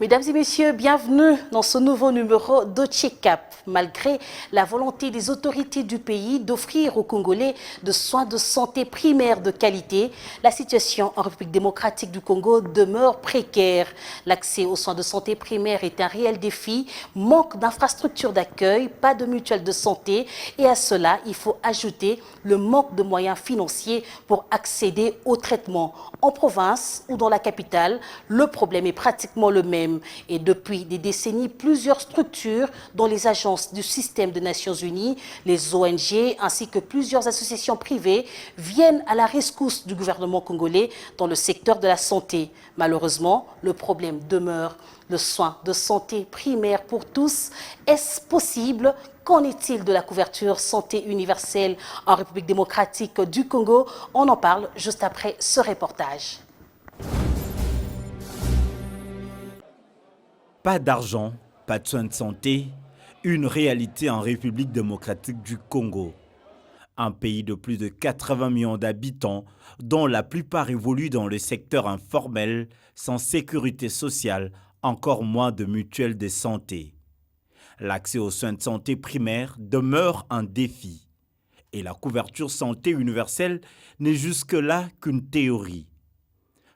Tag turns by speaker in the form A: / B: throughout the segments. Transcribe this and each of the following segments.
A: Mesdames et messieurs, bienvenue dans ce nouveau numéro de Check-up. Malgré la volonté des autorités du pays d'offrir aux Congolais de soins de santé primaires de qualité, la situation en République démocratique du Congo demeure précaire. L'accès aux soins de santé primaires est un réel défi, manque d'infrastructures d'accueil, pas de mutuelle de santé et à cela, il faut ajouter le manque de moyens financiers pour accéder au traitement. En province ou dans la capitale, le problème est pratiquement le même. Et depuis des décennies, plusieurs structures, dont les agences du système des Nations Unies, les ONG, ainsi que plusieurs associations privées, viennent à la rescousse du gouvernement congolais dans le secteur de la santé. Malheureusement, le problème demeure. Le soin de santé primaire pour tous, est-ce possible? Qu'en est-il de la couverture santé universelle en République démocratique du Congo? On en parle juste après ce reportage.
B: Pas d'argent, pas de soins de santé, une réalité en République démocratique du Congo. Un pays de plus de 80 millions d'habitants, dont la plupart évoluent dans le secteur informel, sans sécurité sociale, encore moins de mutuelles de santé. L'accès aux soins de santé primaires demeure un défi. Et la couverture santé universelle n'est jusque-là qu'une théorie.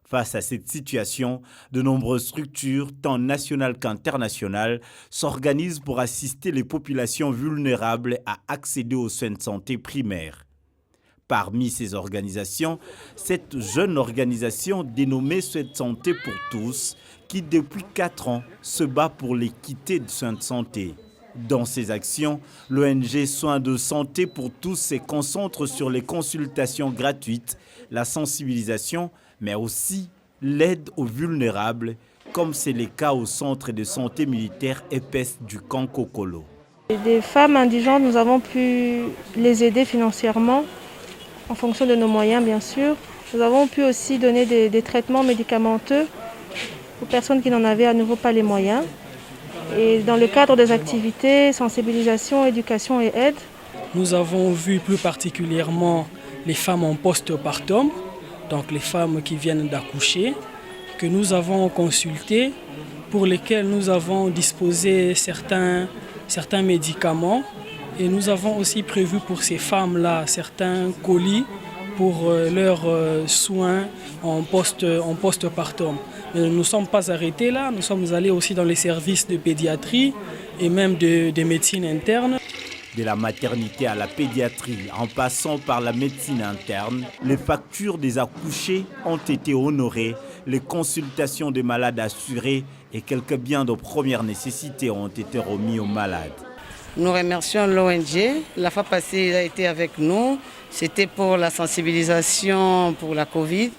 B: Face à cette situation, de nombreuses structures, tant nationales qu'internationales, s'organisent pour assister les populations vulnérables à accéder aux soins de santé primaires. Parmi ces organisations, cette jeune organisation dénommée Soins de santé pour tous, qui depuis 4 ans se bat pour l'équité de soins de santé. Dans ses actions, l'ONG Soins de santé pour tous se concentre sur les consultations gratuites, la sensibilisation, mais aussi l'aide aux vulnérables, comme c'est le cas au centre de santé militaire EPES du camp Kokolo.
C: Des femmes indigentes, nous avons pu les aider financièrement, en fonction de nos moyens bien sûr. Nous avons pu aussi donner des traitements médicamenteux aux personnes qui n'en avaient à nouveau pas les moyens. Et dans le cadre des activités, sensibilisation, éducation et aide.
D: Nous avons vu plus particulièrement les femmes en postpartum, donc les femmes qui viennent d'accoucher, que nous avons consultées, pour lesquelles nous avons disposé certains médicaments. Et nous avons aussi prévu pour ces femmes-là certains colis pour leurs soins en postpartum. Mais nous ne sommes pas arrêtés là, nous sommes allés aussi dans les services de pédiatrie et même de médecine interne.
B: De la maternité à la pédiatrie, en passant par la médecine interne, les factures des accouchés ont été honorées, les consultations des malades assurées et quelques biens de première nécessité ont été remis aux malades.
E: Nous remercions l'ONG. La fois passée, il a été avec nous. C'était pour la sensibilisation pour la Covid.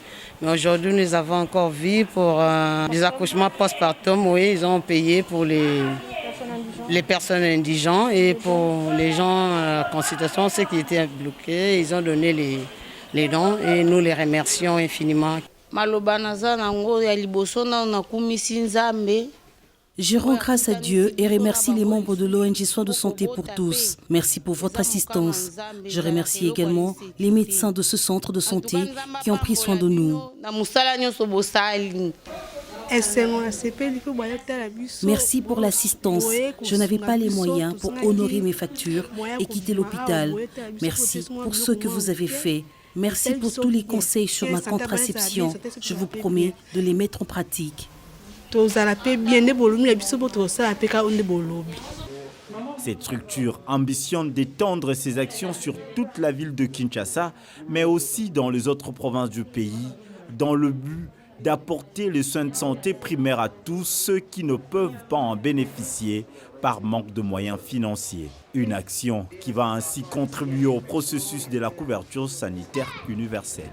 E: Mais aujourd'hui, nous avons encore vu pour des accouchements postpartum. Oui, ils ont payé pour les personnes indigentes et pour les gens à consultation, ceux qui étaient bloqués, ils ont donné les dons et nous les remercions infiniment.
A: Je rends grâce à Dieu et remercie les membres de l'ONG Soins de santé pour tous. Merci pour votre assistance. Je remercie également les médecins de ce centre de santé qui ont pris soin de nous. Merci pour l'assistance. Je n'avais pas les moyens pour honorer mes factures et quitter l'hôpital. Merci pour ce que vous avez fait. Merci pour tous les conseils sur ma contraception. Je vous promets de les mettre en pratique.
B: Cette structure ambitionne d'étendre ses actions sur toute la ville de Kinshasa, mais aussi dans les autres provinces du pays, dans le but d'apporter les soins de santé primaires à tous ceux qui ne peuvent pas en bénéficier par manque de moyens financiers. Une action qui va ainsi contribuer au processus de la couverture sanitaire universelle.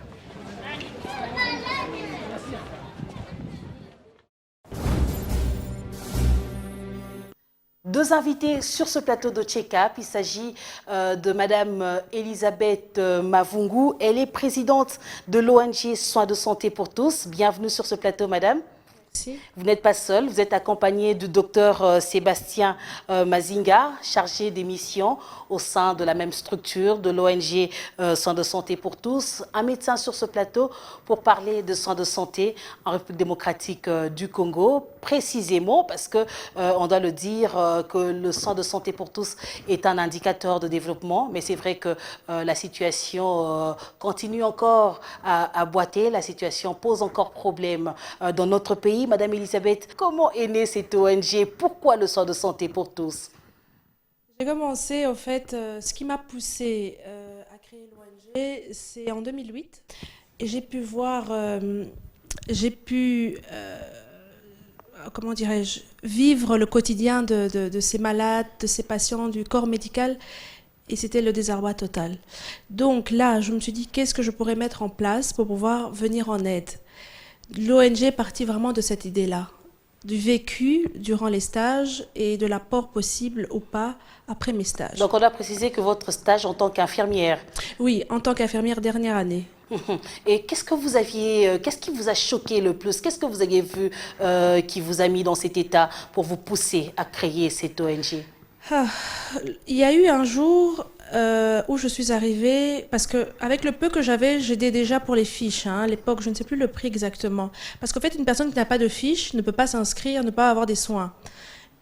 A: Deux invités sur ce plateau de Check-up. Il s'agit de Madame Elisabeth Mavungu. Elle est présidente de l'ONG Soins de santé pour tous. Bienvenue sur ce plateau, Madame.
C: Merci.
A: Vous n'êtes pas seul, vous êtes accompagné du docteur Sébastien Mazinga, chargé des missions au sein de la même structure de l'ONG Soins de santé pour tous, un médecin sur ce plateau pour parler de soins de santé en République démocratique du Congo, précisément parce que on doit le dire que le soin de santé pour tous est un indicateur de développement, mais c'est vrai que la situation continue encore à boiter, la situation pose encore problème dans notre pays. Madame Elisabeth, comment est née cette ONG? Pourquoi le soin de santé pour tous?
C: J'ai commencé, en fait, ce qui m'a poussée à créer l'ONG, c'est en 2008. Et j'ai pu voir, comment dirais-je, vivre le quotidien de ces malades, de ces patients, du corps médical. Et c'était le désarroi total. Donc là, je me suis dit, qu'est-ce que je pourrais mettre en place pour pouvoir venir en aide? L'ONG est partie vraiment de cette idée-là, du vécu durant les stages et de l'apport possible ou pas après mes stages.
A: Donc on a précisé que votre stage en tant qu'infirmière.
C: Oui, en tant qu'infirmière dernière année.
A: Et qu'est-ce qui vous a choqué le plus? Qu'est-ce que vous avez vu qui vous a mis dans cet état pour vous pousser à créer cette ONG?
C: Il y a eu un jour où je suis arrivée, parce qu'avec le peu que j'avais, j'aidais déjà pour les fiches. À l'époque, je ne sais plus le prix exactement. Parce qu'en fait, une personne qui n'a pas de fiche ne peut pas s'inscrire, ne peut pas avoir des soins.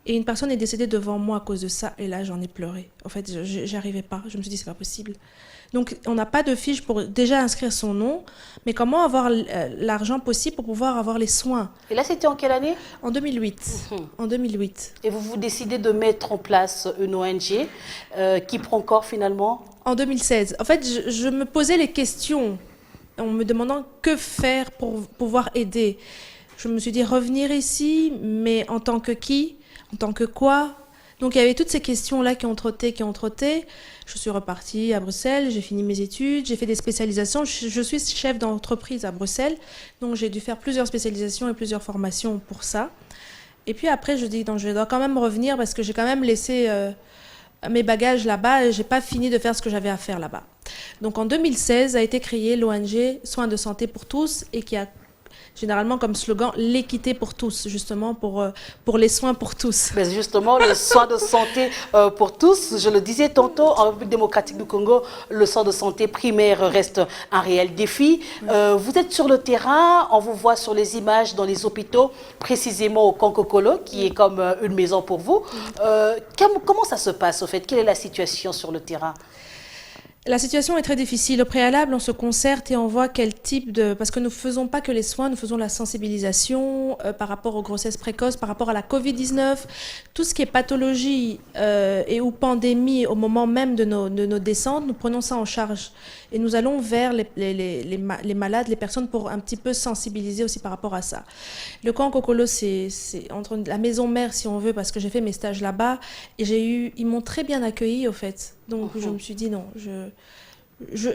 C: Et une personne est décédée devant moi à cause de ça. Et là, j'en ai pleuré. En fait, j'y arrivais pas. Je me suis dit, c'est pas possible. Donc, on n'a pas de fiche pour déjà inscrire son nom. Mais comment avoir l'argent possible pour pouvoir avoir les soins?
A: Et là, c'était en quelle année?
C: En 2008. En 2008.
A: Et vous décidez de mettre en place une ONG qui prend corps finalement?
C: En 2016. En fait, je me posais les questions en me demandant que faire pour pouvoir aider. Je me suis dit, revenir ici, mais en tant que qui? En tant que quoi? Donc il y avait toutes ces questions-là qui ont trotté. Je suis repartie à Bruxelles, j'ai fini mes études, j'ai fait des spécialisations. Je suis chef d'entreprise à Bruxelles, donc j'ai dû faire plusieurs spécialisations et plusieurs formations pour ça. Et puis après, je dis, non, je dois quand même revenir parce que j'ai quand même laissé mes bagages là-bas et j'ai pas fini de faire ce que j'avais à faire là-bas. Donc en 2016 a été créée l'ONG Soins de santé pour tous et qui a généralement comme slogan l'équité pour tous, justement pour les soins pour tous.
A: Mais justement, le soin de santé pour tous, je le disais tantôt, en République démocratique du Congo, le soin de santé primaire reste un réel défi. Vous êtes sur le terrain, on vous voit sur les images dans les hôpitaux, précisément au Kankokolo, qui est comme une maison pour vous. Comment ça se passe au fait? Quelle est la situation sur le terrain?
C: La situation est très difficile. Au préalable, on se concerte et on voit quel type de... Parce que nous ne faisons pas que les soins, nous faisons la sensibilisation par rapport aux grossesses précoces, par rapport à la Covid-19, tout ce qui est pathologie et ou pandémie au moment même de nos descentes, nous prenons ça en charge. Et nous allons vers les malades, les personnes pour un petit peu sensibiliser aussi par rapport à ça. Le camp Kokolo, c'est entre la maison mère, si on veut, parce que j'ai fait mes stages là-bas et ils m'ont très bien accueilli, au fait. Donc je me suis dit non,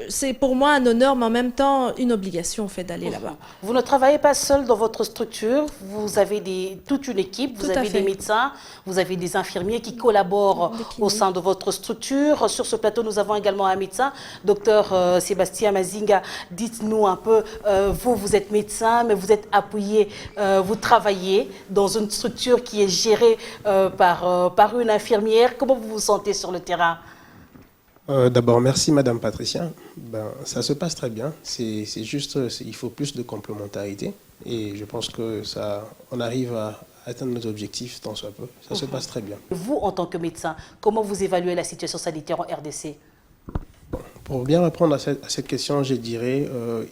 C: c'est pour moi un honneur, mais en même temps une obligation, en fait, d'aller là-bas.
A: Vous ne travaillez pas seul dans votre structure, vous avez toute une équipe, vous avez des médecins, vous avez des infirmiers qui collaborent au sein de votre structure. Sur ce plateau, nous avons également un médecin, docteur Sébastien Mazinga. Dites-nous un peu, vous êtes médecin, mais vous êtes appuyé, vous travaillez dans une structure qui est gérée par une infirmière. Comment vous vous sentez sur le terrain?
F: D'abord, merci Madame Patricia. Ça se passe très bien. C'est juste, il faut plus de complémentarité. Et je pense que on arrive à atteindre nos objectifs tant soit peu. Ça se passe très bien.
A: Vous, en tant que médecin, comment vous évaluez la situation sanitaire en RDC?
F: Pour bien répondre à cette question, je dirais,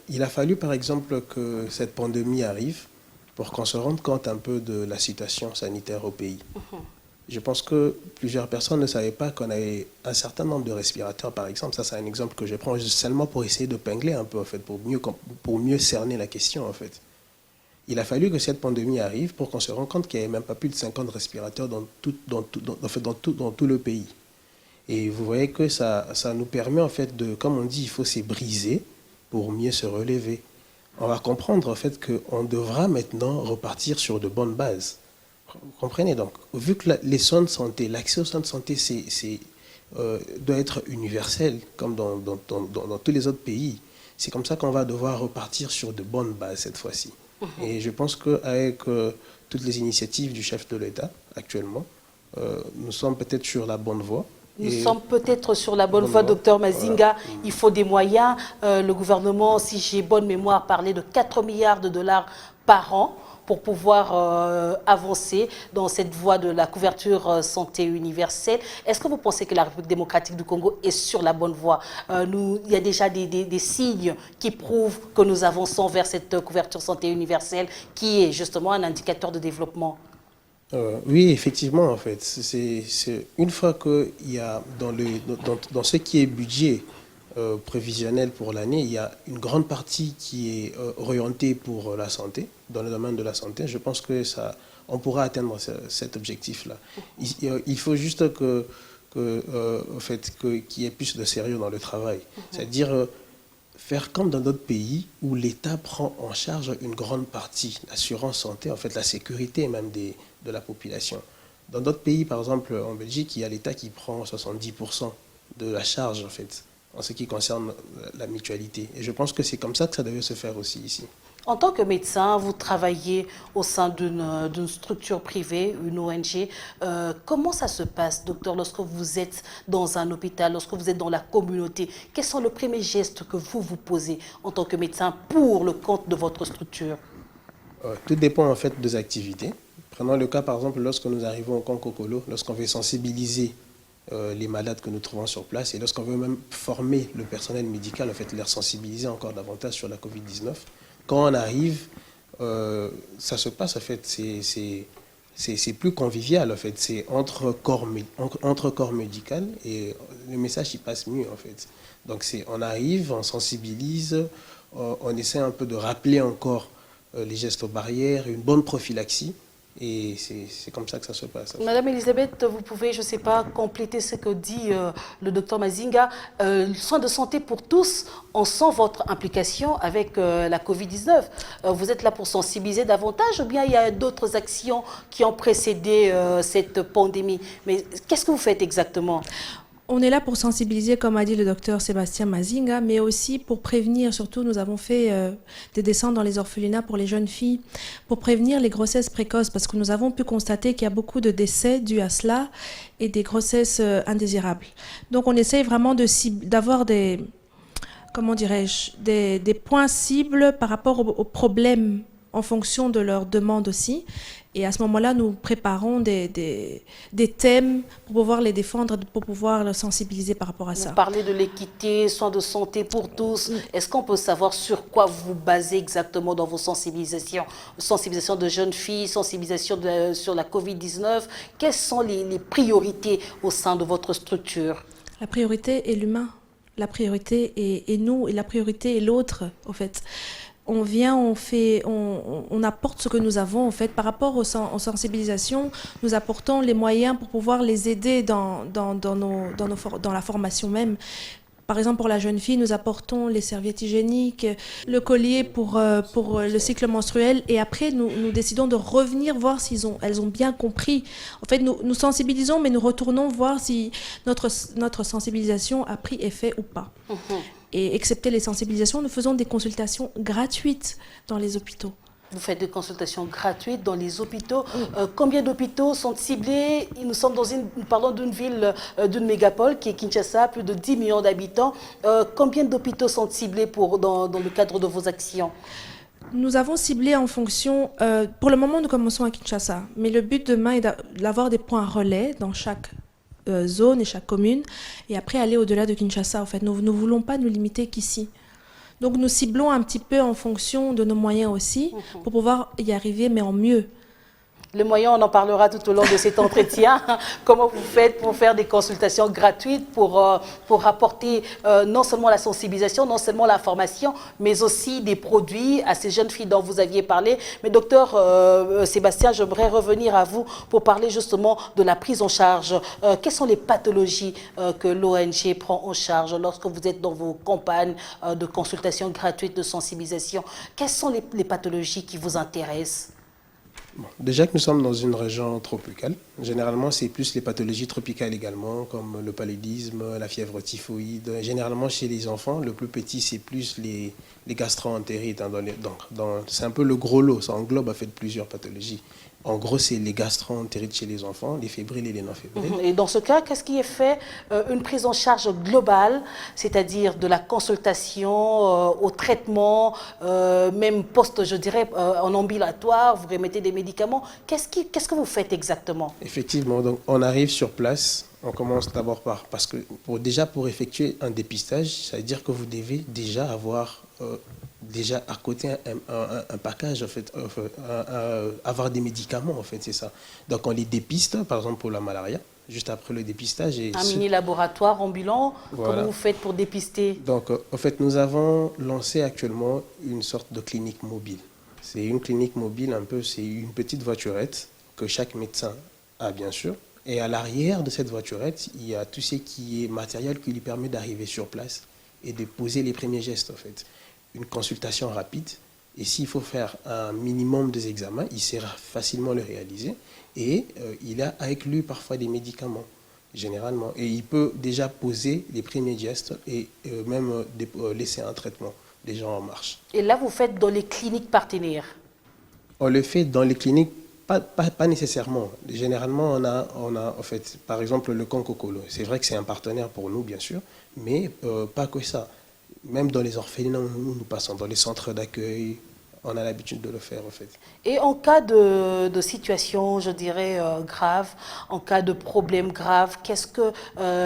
F: il a fallu par exemple que cette pandémie arrive pour qu'on se rende compte un peu de la situation sanitaire au pays. Je pense que plusieurs personnes ne savaient pas qu'on avait un certain nombre de respirateurs, par exemple. Ça, c'est un exemple que je prends juste seulement pour essayer de pingler un peu, en fait, pour mieux cerner la question, en fait. Il a fallu que cette pandémie arrive pour qu'on se rende compte qu'il n'y avait même pas plus de 50 respirateurs dans tout le pays. Et vous voyez que ça nous permet, en fait, comme on dit, il faut se briser pour mieux se relever. On va comprendre, en fait, qu'on devra maintenant repartir sur de bonnes bases. Vous comprenez donc, vu que les soins de santé, l'accès aux soins de santé doit être universel, comme dans tous les autres pays, c'est comme ça qu'on va devoir repartir sur de bonnes bases cette fois-ci. Et je pense qu'avec toutes les initiatives du chef de l'État actuellement, nous sommes peut-être sur la bonne voie.
A: Nous sommes peut-être sur la bonne voie, docteur Mazinga. Voilà. Il faut des moyens. Le gouvernement, si j'ai bonne mémoire, parlait de 4 milliards de dollars par an pour pouvoir avancer dans cette voie de la couverture santé universelle. Est-ce que vous pensez que la République démocratique du Congo est sur la bonne voie? Il y a déjà des signes qui prouvent que nous avançons vers cette couverture santé universelle qui est justement un indicateur de développement.
F: Oui, effectivement, en fait. C'est une fois qu'il y a dans ce qui est budget prévisionnel pour l'année, il y a une grande partie qui est orientée pour la santé, dans le domaine de la santé. Je pense que on pourra atteindre cet objectif-là. Il faut juste qu'il y ait plus de sérieux dans le travail. C'est-à-dire faire comme dans d'autres pays où l'État prend en charge une grande partie, l'assurance santé, en fait la sécurité même de la population. Dans d'autres pays, par exemple en Belgique, il y a l'État qui prend 70% de la charge en fait, en ce qui concerne la mutualité. Et je pense que c'est comme ça que ça devait se faire aussi ici.
A: En tant que médecin, vous travaillez au sein d'une structure privée, une ONG. Comment ça se passe, docteur, lorsque vous êtes dans un hôpital, lorsque vous êtes dans la communauté? Quels sont les premiers gestes que vous posez en tant que médecin pour le compte de votre structure?
F: Tout dépend en fait des activités. Prenons le cas par exemple lorsque nous arrivons au Kankokolo, lorsqu'on veut sensibiliser les malades que nous trouvons sur place et lorsqu'on veut même former le personnel médical, en fait les sensibiliser encore davantage sur la Covid-19. Quand on arrive, ça se passe en fait, c'est plus convivial en fait, c'est entre corps médical et le message il passe mieux en fait. Donc on arrive, on sensibilise, on essaie un peu de rappeler encore les gestes barrières, une bonne prophylaxie. Et c'est comme ça que ça se passe.
A: Madame Elisabeth, vous pouvez, je ne sais pas, compléter ce que dit le docteur Mazinga. Soins de santé pour tous, on sent votre implication avec la Covid-19. Vous êtes là pour sensibiliser davantage ou bien il y a d'autres actions qui ont précédé cette pandémie? Mais qu'est-ce que vous faites exactement?
C: On est là pour sensibiliser, comme a dit le docteur Sébastien Mazinga, mais aussi pour prévenir. Surtout, nous avons fait des descentes dans les orphelinats pour les jeunes filles, pour prévenir les grossesses précoces, parce que nous avons pu constater qu'il y a beaucoup de décès dus à cela et des grossesses indésirables. Donc, on essaye vraiment d'avoir des, comment dirais-je, des points cibles par rapport aux problèmes en fonction de leurs demandes aussi. Et à ce moment-là, nous préparons des thèmes pour pouvoir les défendre, pour pouvoir les sensibiliser par rapport à ça.
A: Vous parlez de l'équité, soins de santé pour tous. Est-ce qu'on peut savoir sur quoi vous vous basez exactement dans vos sensibilisations? Sensibilisation de jeunes filles, sensibilisation sur la Covid-19. Quelles sont les priorités au sein de votre structure?
C: La priorité est l'humain. La priorité est nous et la priorité est l'autre, en fait. On vient, on apporte ce que nous avons en fait par rapport aux sensibilisations. Nous apportons les moyens pour pouvoir les aider dans la formation même. Par exemple, pour la jeune fille, nous apportons les serviettes hygiéniques, le collier pour le cycle menstruel. Et après, nous décidons de revenir voir si elles ont bien compris. En fait, nous sensibilisons, mais nous retournons voir si notre sensibilisation a pris effet ou pas. Et excepté les sensibilisations, nous faisons des consultations gratuites dans les hôpitaux.
A: Vous faites des consultations gratuites dans les hôpitaux. Combien d'hôpitaux sont ciblés? Nous sommes nous parlons d'une ville, d'une mégapole qui est Kinshasa, plus de 10 millions d'habitants. Combien d'hôpitaux sont ciblés dans le cadre de vos actions?
C: Nous avons ciblé en fonction... pour le moment, nous commençons à Kinshasa. Mais le but demain est d'avoir des points relais dans chaque zone et chaque commune. Et après, aller au-delà de Kinshasa. En fait, nous ne voulons pas nous limiter qu'ici. Donc nous ciblons un petit peu en fonction de nos moyens aussi, pour pouvoir y arriver, mais en mieux.
A: Les moyens, on en parlera tout au long de cet entretien. Comment vous faites pour faire des consultations gratuites, pour apporter non seulement la sensibilisation, non seulement la formation, mais aussi des produits à ces jeunes filles dont vous aviez parlé. Mais docteur Sébastien, j'aimerais revenir à vous pour parler justement de la prise en charge. Quelles sont les pathologies que l'ONG prend en charge lorsque vous êtes dans vos campagnes de consultation gratuite, de sensibilisation? Quelles sont les pathologies qui vous intéressent?
F: Bon, déjà que nous sommes dans une région tropicale, généralement c'est plus les pathologies tropicales également, comme le paludisme, la fièvre typhoïde. Généralement chez les enfants, le plus petit c'est plus les gastro-entérites. Hein, c'est un peu le gros lot, ça englobe en fait plusieurs pathologies. En gros, c'est les gastro-entérites chez les enfants, les fébriles et les non-fébriles.
A: Et dans ce cas, qu'est-ce qui est fait? Une prise en charge globale, c'est-à-dire de la consultation au traitement, même post, je dirais, en ambulatoire, vous remettez des médicaments. Qu'est-ce que vous faites exactement?
F: Effectivement, donc on arrive sur place, on commence d'abord parce que pour effectuer un dépistage, ça veut dire que vous devez déjà avoir déjà à côté un package, en fait, avoir des médicaments, en fait, c'est ça. Donc on les dépiste, par exemple pour la malaria, juste après le dépistage.
A: Un mini-laboratoire ambulant,
F: voilà.
A: Comment vous faites pour dépister?
F: Donc en fait, nous avons lancé actuellement une sorte de clinique mobile. C'est une clinique mobile, c'est une petite voiturette que chaque médecin a, bien sûr. Et à l'arrière de cette voiturette, il y a tout ce qui est matériel qui lui permet d'arriver sur place et de poser les premiers gestes, en fait. Une consultation rapide, et s'il faut faire un minimum des examens, il saura facilement le réaliser, et il a avec lui parfois des médicaments, généralement, et il peut déjà poser les premiers gestes et même laisser un traitement déjà en marche.
A: Et là, vous faites dans les cliniques partenaires?
F: On le fait dans les cliniques, pas nécessairement. Généralement, on a en fait, par exemple, le Konkokolo. C'est vrai que c'est un partenaire pour nous, bien sûr, mais pas que ça. Même dans les orphelinats où nous passons, dans les centres d'accueil, on a l'habitude de le faire, en fait.
A: Et en cas de situation, je dirais, grave, en cas de problème grave, qu'est-ce que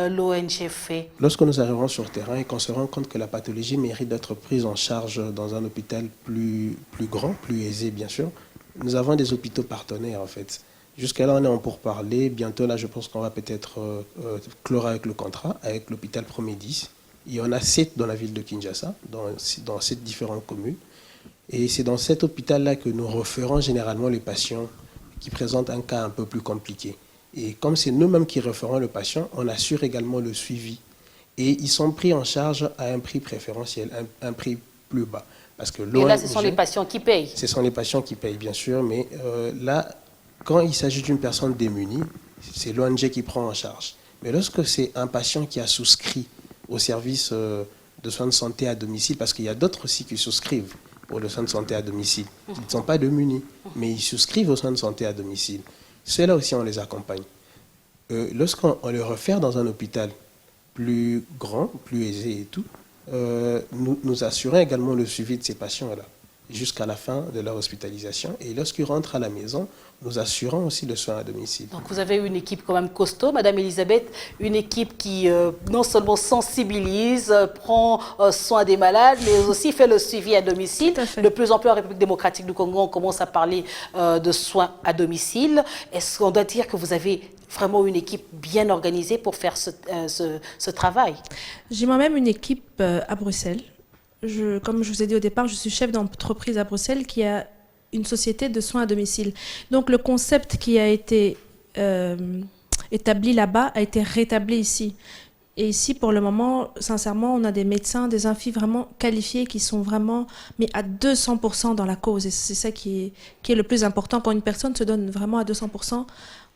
A: l'ONG fait?
F: Lorsque nous arrivons sur le terrain et qu'on se rend compte que la pathologie mérite d'être prise en charge dans un hôpital plus grand, plus aisé, bien sûr, nous avons des hôpitaux partenaires, en fait. Jusqu'à là, on est en pourparlers. Bientôt, là, je pense qu'on va peut-être clore avec le contrat, avec l'hôpital Promédis. Il y en a 7 dans la ville de Kinshasa, dans 7 différentes communes. Et c'est dans cet hôpital-là que nous référons généralement les patients qui présentent un cas un peu plus compliqué. Et comme c'est nous-mêmes qui référons le patient, on assure également le suivi. Et ils sont pris en charge à un prix préférentiel, un prix plus bas. Parce que
A: et là, ce sont les patients qui payent? Ce
F: sont les patients qui payent, bien sûr. Mais là, quand il s'agit d'une personne démunie, c'est l'ONG qui prend en charge. Mais lorsque c'est un patient qui a souscrit au service de soins de santé à domicile, parce qu'il y a d'autres aussi qui souscrivent pour le soin de santé à domicile. Ils ne sont pas démunis, mais ils souscrivent aux soins de santé à domicile. Ceux-là aussi, on les accompagne. Lorsqu'on les réfère dans un hôpital plus grand, plus aisé et tout, nous assurons également le suivi de ces patients-là jusqu'à la fin de leur hospitalisation. Et lorsqu'ils rentrent à la maison, nous assurons aussi le soin à domicile.
A: Donc vous avez une équipe quand même costaud, Madame Elisabeth, une équipe qui non seulement sensibilise, prend soin des malades, mais aussi fait le suivi à domicile. De plus en plus en République démocratique du Congo, on commence à parler de soins à domicile. Est-ce qu'on doit dire que vous avez vraiment une équipe bien organisée pour faire ce travail?
C: J'ai moi-même une équipe à Bruxelles. Comme je vous ai dit au départ, je suis chef d'entreprise à Bruxelles qui a une société de soins à domicile. Donc le concept qui a été établi là-bas a été rétabli ici. Et ici, pour le moment, sincèrement, on a des médecins, des infirmiers vraiment qualifiés qui sont vraiment mais à 200% dans la cause. Et c'est ça qui est le plus important. Quand une personne se donne vraiment à 200%,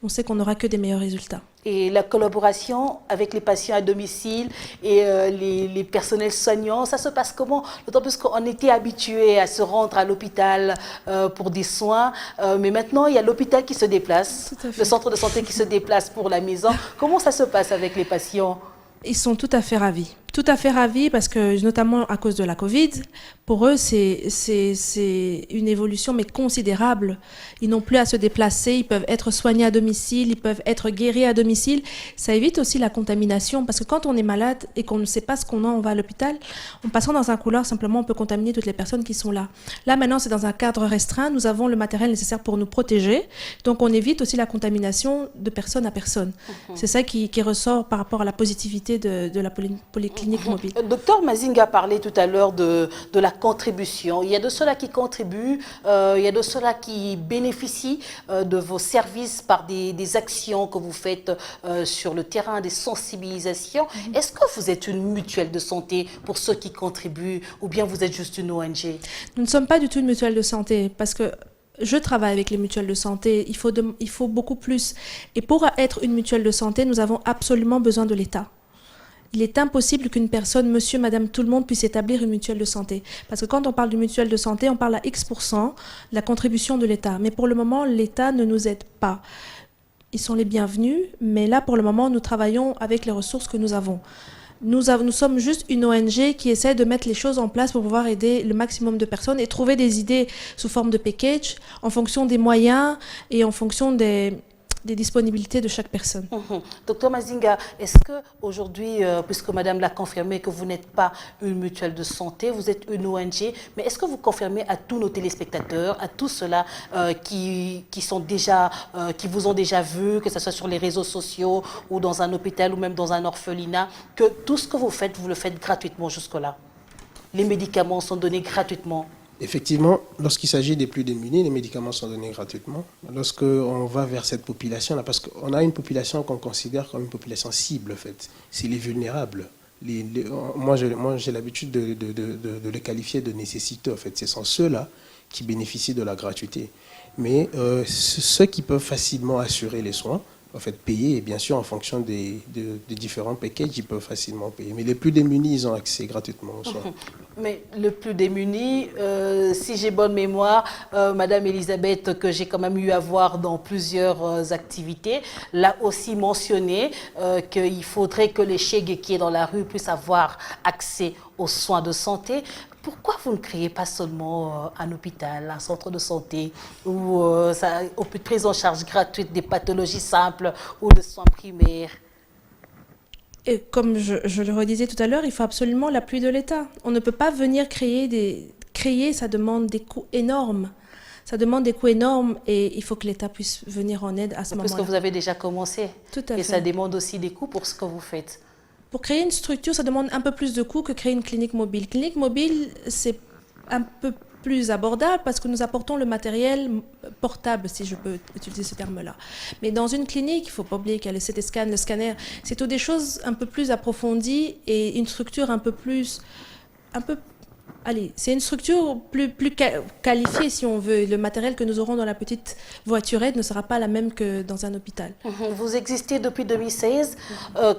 C: on sait qu'on n'aura que des meilleurs résultats.
A: Et la collaboration avec les patients à domicile et les personnels soignants, ça se passe comment? D'autant plus qu'on était habitué à se rendre à l'hôpital pour des soins, mais maintenant il y a l'hôpital qui se déplace, le centre de santé qui se déplace pour la maison. Comment ça se passe avec les patients?
C: Ils sont tout à fait ravis. Tout à fait ravis parce que, notamment à cause de la Covid, pour eux, c'est une évolution mais considérable. Ils n'ont plus à se déplacer, ils peuvent être soignés à domicile, ils peuvent être guéris à domicile. Ça évite aussi la contamination parce que quand on est malade et qu'on ne sait pas ce qu'on a, on va à l'hôpital, en passant dans un couloir, simplement, on peut contaminer toutes les personnes qui sont là. Là, maintenant, c'est dans un cadre restreint. Nous avons le matériel nécessaire pour nous protéger. Donc, on évite aussi la contamination de personne à personne. C'est ça qui ressort par rapport à la positivité de la polyclinique mobile.
A: Docteur Mazinga parlait tout à l'heure de la contribution. Il y a de ceux-là qui contribuent, il y a de ceux-là qui bénéficient de vos services par des actions que vous faites sur le terrain, des sensibilisations. Est-ce que vous êtes une mutuelle de santé pour ceux qui contribuent ou bien vous êtes juste une ONG?
C: Nous ne sommes pas du tout une mutuelle de santé parce que je travaille avec les mutuelles de santé, il faut beaucoup plus. Et pour être une mutuelle de santé, nous avons absolument besoin de l'État. Il est impossible qu'une personne, monsieur, madame, tout le monde puisse établir une mutuelle de santé. Parce que quand on parle d'une mutuelle de santé, on parle à X% de la contribution de l'État. Mais pour le moment, l'État ne nous aide pas. Ils sont les bienvenus, mais là, pour le moment, nous travaillons avec les ressources que nous avons. Nous sommes juste une ONG qui essaie de mettre les choses en place pour pouvoir aider le maximum de personnes et trouver des idées sous forme de package en fonction des moyens et en fonction des disponibilités de chaque personne.
A: Docteur Mazinga, est-ce qu'aujourd'hui, puisque Madame l'a confirmé que vous n'êtes pas une mutuelle de santé, vous êtes une ONG, mais est-ce que vous confirmez à tous nos téléspectateurs, à tous ceux-là qui vous ont déjà vu, que ce soit sur les réseaux sociaux ou dans un hôpital ou même dans un orphelinat, que tout ce que vous le faites gratuitement jusque-là? Les médicaments sont donnés gratuitement?
F: Effectivement, lorsqu'il s'agit des plus démunis, les médicaments sont donnés gratuitement. Lorsqu'on va vers cette population-là, parce qu'on a une population qu'on considère comme une population cible, en fait. C'est les vulnérables. Moi, j'ai l'habitude de les qualifier de nécessiteux, en fait. Ce sont ceux-là qui bénéficient de la gratuité. Mais ceux qui peuvent facilement assurer les soins, en fait, payer, et bien sûr, en fonction des différents packages, ils peuvent facilement payer. Mais les plus démunis, ils ont accès gratuitement aux soins.
A: Mais le plus démuni, si j'ai bonne mémoire, Madame Elisabeth, que j'ai quand même eu à voir dans plusieurs activités, l'a aussi mentionné qu'il faudrait que les chègues qui est dans la rue puissent avoir accès aux soins de santé. Pourquoi vous ne créez pas seulement un hôpital, un centre de santé où on peut prise en charge gratuite des pathologies simples ou de soins primaires?
C: Et comme je le redisais tout à l'heure, il faut absolument l'appui de l'État. On ne peut pas venir créer, ça demande des coûts énormes. Ça demande des coûts énormes et il faut que l'État puisse venir en aide à ce moment-là.
A: Parce que vous avez déjà commencé.
C: Tout à fait.
A: Et ça demande aussi des coûts pour ce que vous faites.
C: Pour créer une structure, ça demande un peu plus de coûts que créer une clinique mobile. Clinique mobile, c'est un peu plus abordable parce que nous apportons le matériel portable, si je peux utiliser ce terme-là. Mais dans une clinique, il ne faut pas oublier qu'il y a le CT scan, le scanner. C'est toutes des choses un peu plus approfondies et une structure allez, c'est une structure plus qualifiée, si on veut. Le matériel que nous aurons dans la petite voiturette ne sera pas la même que dans un hôpital.
A: Vous existez depuis 2016,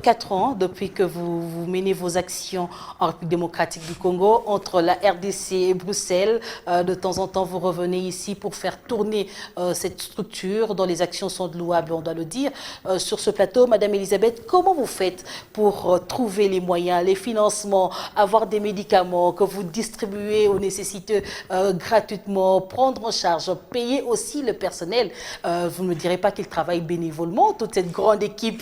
A: 4 ans, depuis que vous menez vos actions en République démocratique du Congo, entre la RDC et Bruxelles. De temps en temps, vous revenez ici pour faire tourner cette structure, dont les actions sont louables, on doit le dire. Sur ce plateau, Madame Elisabeth, comment vous faites pour trouver les moyens, les financements, avoir des médicaments que vous distribuez aux nécessiteux gratuitement, prendre en charge, payer aussi le personnel? Vous ne me direz pas qu'ils travaillent bénévolement, toute cette grande équipe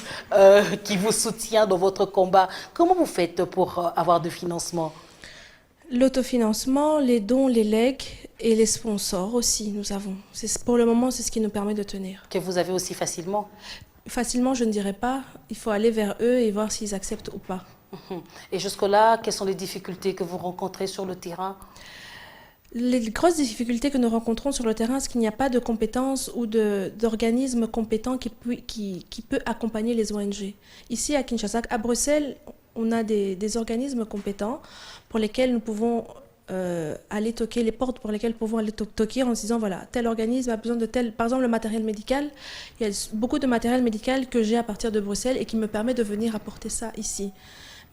A: qui vous soutient dans votre combat. Comment vous faites pour avoir de financement?
C: L'autofinancement, les dons, les legs et les sponsors aussi, nous avons. Pour le moment, c'est ce qui nous permet de tenir.
A: Que vous avez aussi facilement?
C: Facilement, je ne dirais pas. Il faut aller vers eux et voir s'ils acceptent ou pas.
A: Et jusque-là, quelles sont les difficultés que vous rencontrez sur le terrain?
C: Les grosses difficultés que nous rencontrons sur le terrain, c'est qu'il n'y a pas de compétences ou d'organismes compétents qui peut accompagner les ONG. Ici, à Kinshasa, à Bruxelles, on a des organismes compétents pour lesquels nous pouvons aller toquer, les portes pour lesquelles nous pouvons aller toquer en se disant, voilà, tel organisme a besoin de tel, par exemple le matériel médical. Il y a beaucoup de matériel médical que j'ai à partir de Bruxelles et qui me permet de venir apporter ça ici.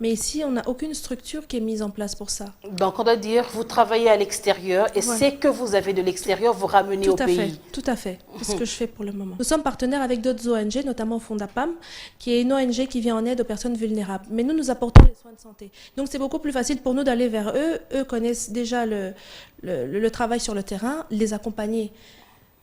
C: Mais ici, on n'a aucune structure qui est mise en place pour ça.
A: Donc, on doit dire, vous travaillez à l'extérieur et
C: ouais.
A: C'est que vous avez de l'extérieur, vous ramenez au pays.
C: Tout à fait. C'est ce que je fais pour le moment. Nous sommes partenaires avec d'autres ONG, notamment Fondapam, qui est une ONG qui vient en aide aux personnes vulnérables. Mais nous apportons les soins de santé. Donc, c'est beaucoup plus facile pour nous d'aller vers eux. Eux connaissent déjà le travail sur le terrain, les accompagner.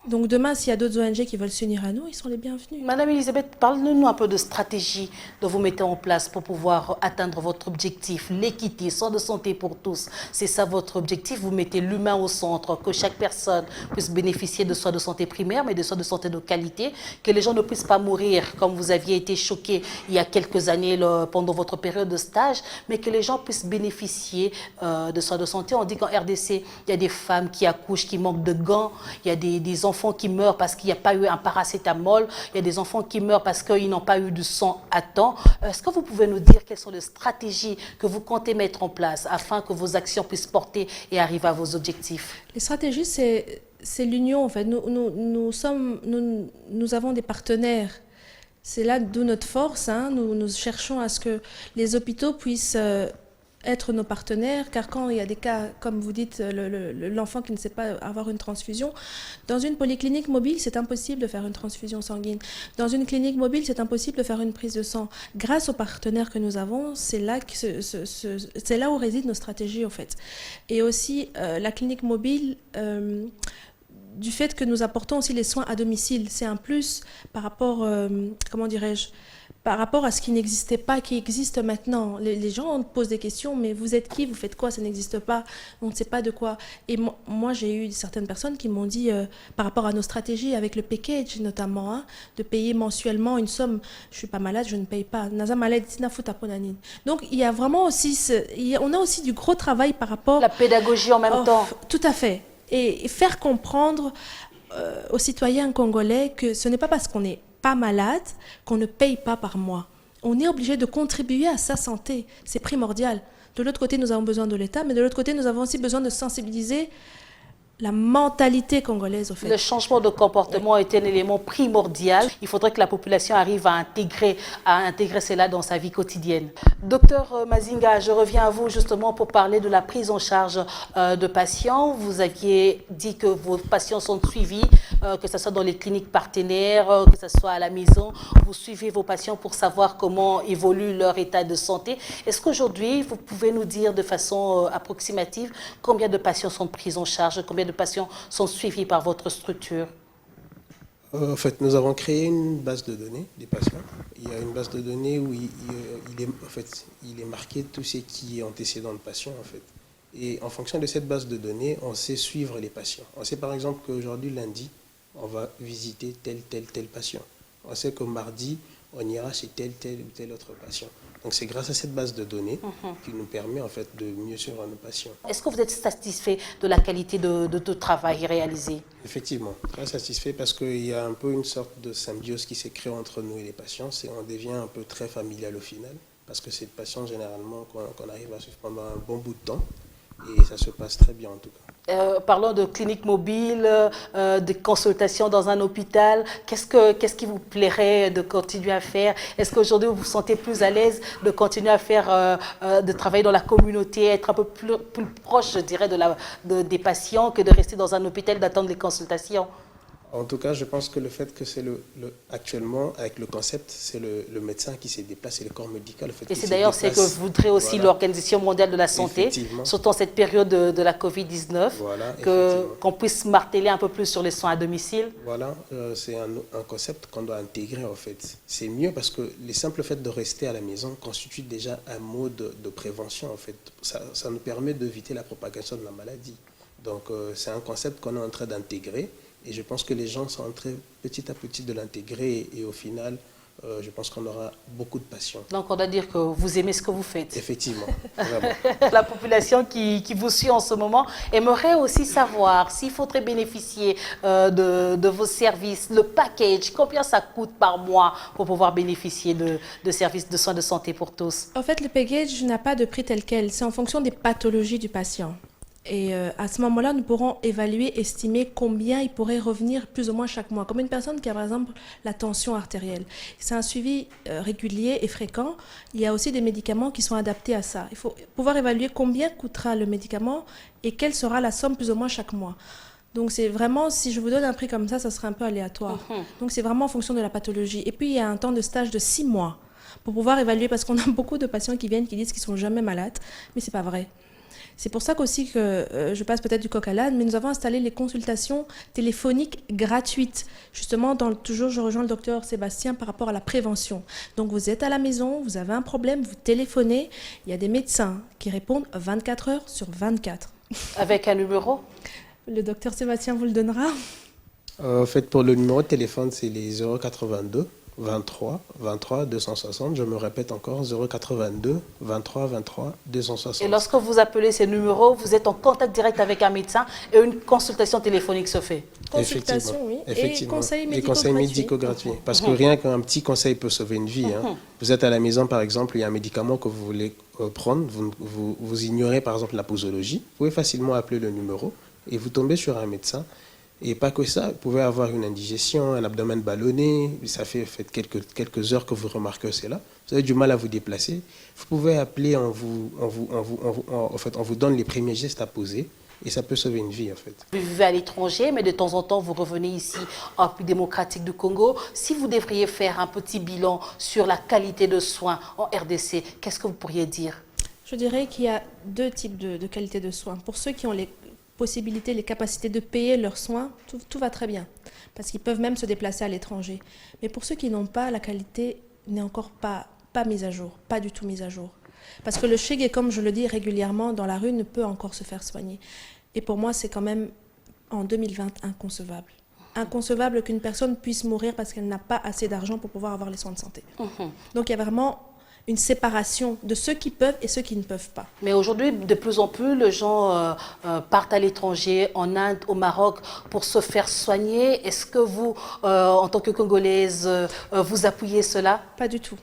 C: Donc demain, s'il y a d'autres ONG qui veulent s'unir à nous, ils sont les bienvenus.
A: Madame Elisabeth, parlez-nous un peu de stratégie que vous mettez en place pour pouvoir atteindre votre objectif, l'équité, soins de santé pour tous. C'est ça votre objectif, vous mettez l'humain au centre, que chaque personne puisse bénéficier de soins de santé primaires, mais de soins de santé de qualité, que les gens ne puissent pas mourir comme vous aviez été choqués il y a quelques années pendant votre période de stage, mais que les gens puissent bénéficier de soins de santé. On dit qu'en RDC, il y a des femmes qui accouchent, qui manquent de gants, il y a des enfants qui meurent parce qu'il n'y a pas eu un paracétamol, il y a des enfants qui meurent parce qu'ils n'ont pas eu du sang à temps. Est-ce que vous pouvez nous dire quelles sont les stratégies que vous comptez mettre en place afin que vos actions puissent porter et arriver à vos objectifs?
C: Les stratégies, c'est c'est l'union, en fait. Nous avons des partenaires. C'est là d'où notre force. Hein. Nous cherchons à ce que les hôpitaux puissent être nos partenaires, car quand il y a des cas, comme vous dites, l'enfant qui ne sait pas avoir une transfusion, dans une polyclinique mobile, c'est impossible de faire une transfusion sanguine. Dans une clinique mobile, c'est impossible de faire une prise de sang. Grâce aux partenaires que nous avons, c'est là où résident nos stratégies, en fait. Et aussi, la clinique mobile... du fait que nous apportons aussi les soins à domicile, c'est un plus par rapport, par rapport à ce qui n'existait pas, qui existe maintenant. Les gens posent des questions, mais vous êtes qui, vous faites quoi, ça n'existe pas, on ne sait pas de quoi. Et moi, j'ai eu certaines personnes qui m'ont dit, par rapport à nos stratégies avec le package notamment, hein, de payer mensuellement une somme, je ne suis pas malade, je ne paye pas. Donc il y a vraiment aussi, on a aussi du gros travail par rapport...
A: La pédagogie en même temps.
C: Tout à fait. Et faire comprendre aux citoyens congolais que ce n'est pas parce qu'on n'est pas malade qu'on ne paye pas par mois. On est obligé de contribuer à sa santé, c'est primordial. De l'autre côté, nous avons besoin de l'État, mais de l'autre côté, nous avons aussi besoin de sensibiliser la mentalité congolaise, au fait.
A: Le changement de comportement est un élément primordial. Il faudrait que la population arrive à intégrer cela dans sa vie quotidienne. Docteur Mazinga, je reviens à vous justement pour parler de la prise en charge de patients. Vous aviez dit que vos patients sont suivis, que ce soit dans les cliniques partenaires, que ce soit à la maison. Vous suivez vos patients pour savoir comment évolue leur état de santé. Est-ce qu'aujourd'hui, vous pouvez nous dire de façon approximative combien de patients sont pris en charge, combien de patients sont suivis par votre structure?
F: En fait, nous avons créé une base de données des patients. Il y a une base de données où il est marqué tous ceux qui est antécédent de patients, en fait. Et en fonction de cette base de données, on sait suivre les patients. On sait par exemple qu'aujourd'hui, lundi, on va visiter tel patient. On sait que mardi, on ira chez tel ou tel autre patient. Donc c'est grâce à cette base de données qui nous permet en fait de mieux suivre nos patients.
A: Est-ce que vous êtes satisfait de la qualité de travail réalisé?
F: Effectivement, très satisfait parce qu'il y a un peu une sorte de symbiose qui s'est créée entre nous et les patients. On devient un peu très familial au final parce que c'est des patients généralement qu'on arrive à suivre pendant un bon bout de temps et ça se passe très bien en tout cas.
A: Parlons de clinique mobile, de consultation dans un hôpital. Qu'est-ce qui vous plairait de continuer à faire? Est-ce qu'aujourd'hui vous vous sentez plus à l'aise de continuer à faire, de travailler dans la communauté, être un peu plus proche, je dirais, des patients que de rester dans un hôpital, d'attendre les consultations?
F: En tout cas, je pense que le fait que c'est actuellement, avec le concept, c'est le médecin qui se déplace et le corps médical.
A: Et c'est d'ailleurs ce que voudrait aussi l'Organisation mondiale de la santé, surtout en cette période de la Covid-19, qu'on puisse marteler un peu plus sur les soins à domicile.
F: Voilà, c'est un concept qu'on doit intégrer en fait. C'est mieux parce que le simple fait de rester à la maison constitue déjà un mode de prévention en fait. Ça nous permet d'éviter la propagation de la maladie. Donc c'est un concept qu'on est en train d'intégrer. Et je pense que les gens sont en train petit à petit de l'intégrer et au final, je pense qu'on aura beaucoup de patients. Donc
A: on doit dire que vous aimez ce que vous faites.
F: Effectivement, vraiment.
A: La population qui vous suit en ce moment aimerait aussi savoir s'il faudrait bénéficier de vos services, le package, combien ça coûte par mois pour pouvoir bénéficier de services de soins de santé pour tous?
C: En fait, le package n'a pas de prix tel quel, c'est en fonction des pathologies du patient. Et à ce moment-là, nous pourrons évaluer, estimer combien il pourrait revenir plus ou moins chaque mois. Comme une personne qui a par exemple la tension artérielle. C'est un suivi régulier et fréquent. Il y a aussi des médicaments qui sont adaptés à ça. Il faut pouvoir évaluer combien coûtera le médicament et quelle sera la somme plus ou moins chaque mois. Donc c'est vraiment, si je vous donne un prix comme ça serait un peu aléatoire. Donc c'est vraiment en fonction de la pathologie. Et puis il y a un temps de stage de 6 mois pour pouvoir évaluer, parce qu'on a beaucoup de patients qui viennent qui disent qu'ils ne sont jamais malades, mais ce n'est pas vrai. C'est pour ça qu'aussi que je passe peut-être du coq à l'âne, mais nous avons installé les consultations téléphoniques gratuites. Justement, toujours, je rejoins le docteur Sébastien par rapport à la prévention. Donc, vous êtes à la maison, vous avez un problème, vous téléphonez. Il y a des médecins qui répondent 24 heures sur 24.
A: Avec un numéro?
C: Le docteur Sébastien vous le donnera.
F: En fait, pour le numéro de téléphone, c'est les 082 23 23 260. Je me répète encore, 082 23 23 260.
A: Et lorsque vous appelez ces numéros, vous êtes en contact direct avec un médecin et une consultation téléphonique se fait.
C: Consultation, oui.
F: Effectivement.
C: Et conseils médicaux gratuits.
F: Parce que rien qu'un petit conseil peut sauver une vie. Vous êtes à la maison, par exemple, il y a un médicament que vous voulez prendre, vous ignorez par exemple la posologie. Vous pouvez facilement appeler le numéro et vous tombez sur un médecin. Et pas que ça, vous pouvez avoir une indigestion, un abdomen ballonné, ça fait quelques heures que vous remarquez cela. Vous avez du mal à vous déplacer. Vous pouvez appeler, en fait, on vous donne les premiers gestes à poser et ça peut sauver une vie en fait.
A: Vous vivez à l'étranger, mais de temps en temps, vous revenez ici en République démocratique du Congo. Si vous devriez faire un petit bilan sur la qualité de soins en RDC, qu'est-ce que vous pourriez dire?
C: Je dirais qu'il y a deux types de qualité de soins. Pour ceux qui ont les possibilités, les capacités de payer leurs soins, tout va très bien, parce qu'ils peuvent même se déplacer à l'étranger. Mais pour ceux qui n'ont pas, la qualité n'est encore pas mise à jour, pas du tout mise à jour. Parce que le Shege, comme je le dis régulièrement, dans la rue, ne peut encore se faire soigner. Et pour moi, c'est quand même, en 2020, inconcevable. Inconcevable qu'une personne puisse mourir parce qu'elle n'a pas assez d'argent pour pouvoir avoir les soins de santé. Donc il y a vraiment une séparation de ceux qui peuvent et ceux qui ne peuvent pas.
A: Mais aujourd'hui, de plus en plus, les gens partent à l'étranger, en Inde, au Maroc, pour se faire soigner. Est-ce que vous, en tant que Congolaise, vous appuyez cela?
C: Pas du tout.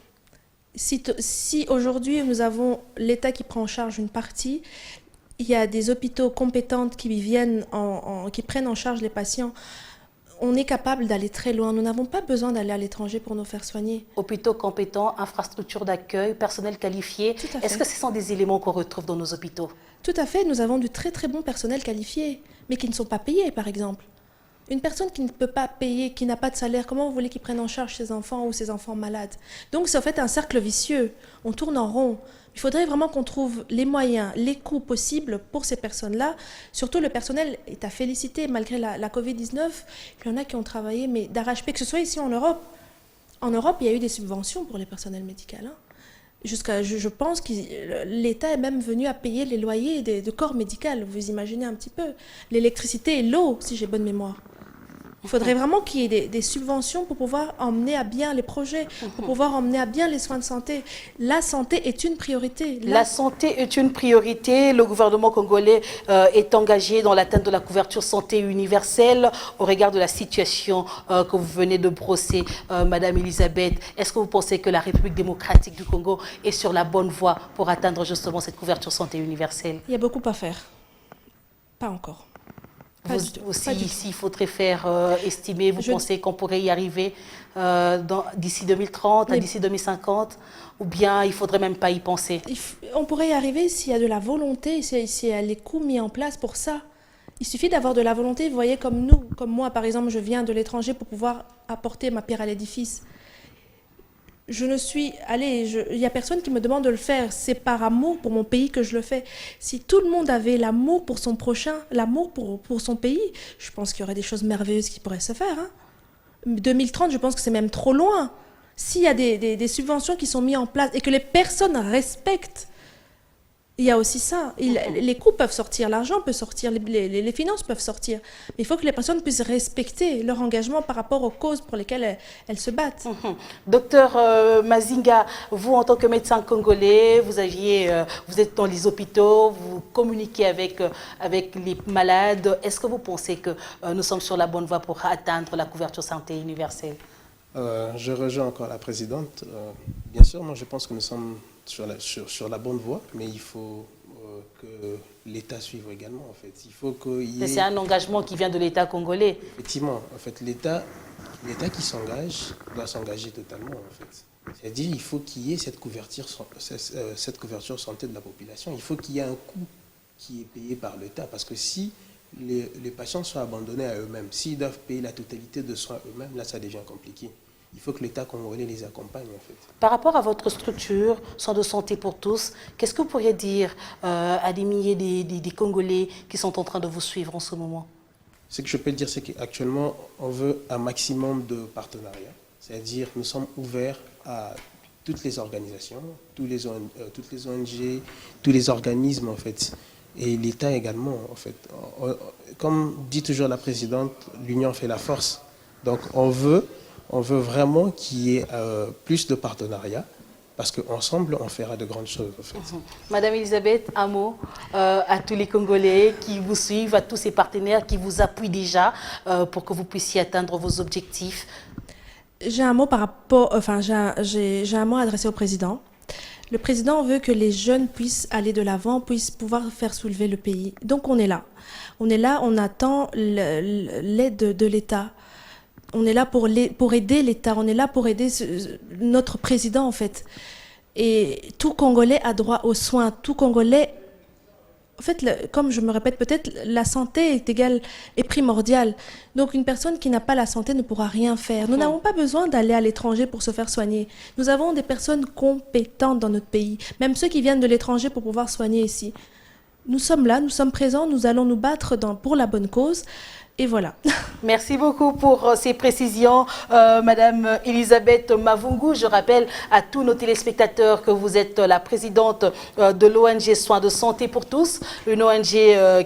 C: Si aujourd'hui, nous avons l'État qui prend en charge une partie, il y a des hôpitaux compétents qui viennent, qui prennent en charge les patients, on est capable d'aller très loin. Nous n'avons pas besoin d'aller à l'étranger pour nous faire soigner.
A: Hôpitaux compétents, infrastructures d'accueil, personnel qualifié. Est-ce que ce sont des éléments qu'on retrouve dans nos hôpitaux?
C: Tout à fait. Nous avons du très très bon personnel qualifié, mais qui ne sont pas payés, par exemple. Une personne qui ne peut pas payer, qui n'a pas de salaire, comment vous voulez qu'il prenne en charge ses enfants ou ses enfants malades? Donc c'est en fait un cercle vicieux. On tourne en rond. Il faudrait vraiment qu'on trouve les moyens, les coûts possibles pour ces personnes-là. Surtout le personnel est à féliciter malgré la Covid-19. Il y en a qui ont travaillé, mais d'arrache-pied, que ce soit ici en Europe. En Europe, il y a eu des subventions pour les personnels médicaux. Je pense que l'État est même venu à payer les loyers de corps médicaux. Vous imaginez un petit peu. L'électricité et l'eau, si j'ai bonne mémoire. Il faudrait vraiment qu'il y ait des subventions pour pouvoir emmener à bien les projets, pour pouvoir emmener à bien les soins de santé. La santé est une priorité.
A: La santé est une priorité. Le gouvernement congolais est engagé dans l'atteinte de la couverture santé universelle au regard de la situation que vous venez de brosser, Madame Elisabeth. Est-ce que vous pensez que la République démocratique du Congo est sur la bonne voie pour atteindre justement cette couverture santé universelle?
C: Il y a beaucoup à faire. Pas encore.
A: S'il faudrait faire estimer, vous pensez qu'on pourrait y arriver d'ici 2030, d'ici 2050, ou bien il ne faudrait même pas y penser?
C: On pourrait y arriver s'il y a de la volonté, s'il y a les coûts mis en place pour ça. Il suffit d'avoir de la volonté. Vous voyez, comme nous, comme moi par exemple, je viens de l'étranger pour pouvoir apporter ma pierre à l'édifice. Il n'y a personne qui me demande de le faire. C'est par amour pour mon pays que je le fais. Si tout le monde avait l'amour pour son prochain, l'amour pour son pays, je pense qu'il y aurait des choses merveilleuses qui pourraient se faire. 2030, je pense que c'est même trop loin. S'il y a des subventions qui sont mises en place et que les personnes respectent, il y a aussi ça. Les coûts peuvent sortir, l'argent peut sortir, les finances peuvent sortir. Mais il faut que les personnes puissent respecter leur engagement par rapport aux causes pour lesquelles elles se battent.
A: Docteur Mazinga, vous en tant que médecin congolais, vous êtes dans les hôpitaux, vous communiquez avec les malades. Est-ce que vous pensez que nous sommes sur la bonne voie pour atteindre la couverture santé universelle?
F: Je rejoins encore la présidente. Bien sûr, moi je pense que nous sommes sur la bonne voie, mais il faut que l'État suive également. En fait. Il faut qu'il y ait...
A: C'est un engagement qui vient de l'État congolais.
F: Effectivement, en fait, l'État qui s'engage doit s'engager totalement. En fait. C'est-à-dire il faut qu'il y ait cette couverture santé de la population. Il faut qu'il y ait un coût qui est payé par l'État, parce que si les patients sont abandonnés à eux-mêmes, s'ils doivent payer la totalité de soins eux-mêmes, là ça devient compliqué. Il faut que l'État congolais les accompagne en fait.
A: Par rapport à votre structure, Soins de santé pour tous, qu'est-ce que vous pourriez dire à des milliers des Congolais qui sont en train de vous suivre en ce moment?
F: Ce que je peux dire, c'est qu'actuellement, on veut un maximum de partenariats. C'est-à-dire nous sommes ouverts à toutes les organisations, toutes les ONG, tous les organismes en fait. Et l'État également en fait. Comme dit toujours la présidente, l'union fait la force. Donc on veut vraiment qu'il y ait plus de partenariats, parce qu'ensemble, on fera de grandes choses. En fait.
A: Madame Elisabeth, un mot à tous les Congolais qui vous suivent, à tous ces partenaires qui vous appuient déjà pour que vous puissiez atteindre vos objectifs.
C: J'ai un mot j'ai un mot à adresser au président. Le président veut que les jeunes puissent aller de l'avant, puissent pouvoir faire soulever le pays. Donc on est là. On est là, on attend l'aide de l'État. On est là pour aider l'État, on est là pour aider notre président en fait. Et tout Congolais a droit aux soins, tout Congolais... En fait, comme je me répète peut-être, la santé est primordiale. Donc une personne qui n'a pas la santé ne pourra rien faire. Nous n'avons pas besoin d'aller à l'étranger pour se faire soigner. Nous avons des personnes compétentes dans notre pays, même ceux qui viennent de l'étranger pour pouvoir soigner ici. Nous sommes là, nous sommes présents, nous allons nous battre pour la bonne cause. Et voilà.
A: Merci beaucoup pour ces précisions, Madame Elisabeth Mavungu. Je rappelle à tous nos téléspectateurs que vous êtes la présidente de l'ONG Soins de Santé pour tous, une ONG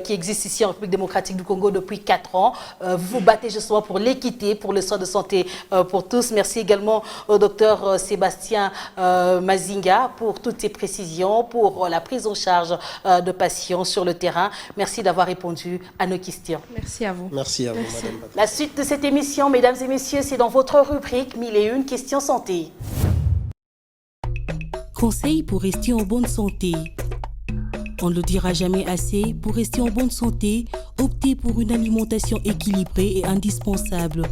A: qui existe ici en République démocratique du Congo depuis 4 ans. Vous vous battez justement pour l'équité, pour le soin de santé pour tous. Merci également au docteur Sébastien Mazinga pour toutes ces précisions, pour la prise en charge de patients sur le terrain. Merci d'avoir répondu à nos questions.
C: Merci à vous.
F: Merci à vous, Madame.
A: La suite de cette émission, mesdames et messieurs, c'est dans votre rubrique 1001 questions santé.
G: Conseils pour rester en bonne santé. On ne le dira jamais assez, pour rester en bonne santé, optez pour une alimentation équilibrée et indispensable.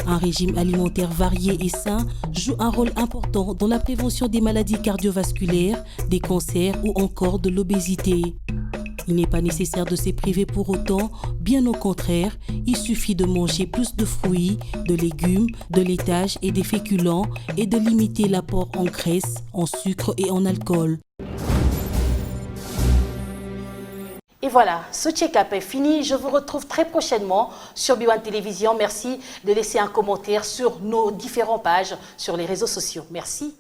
G: Un régime alimentaire varié et sain joue un rôle important dans la prévention des maladies cardiovasculaires, des cancers ou encore de l'obésité. Il n'est pas nécessaire de se priver pour autant, bien au contraire, il suffit de manger plus de fruits, de légumes, de laitage et des féculents et de limiter l'apport en graisse, en sucre et en alcool.
A: Et voilà, ce check-up est fini. Je vous retrouve très prochainement sur B1 Télévision. Merci de laisser un commentaire sur nos différentes pages sur les réseaux sociaux. Merci.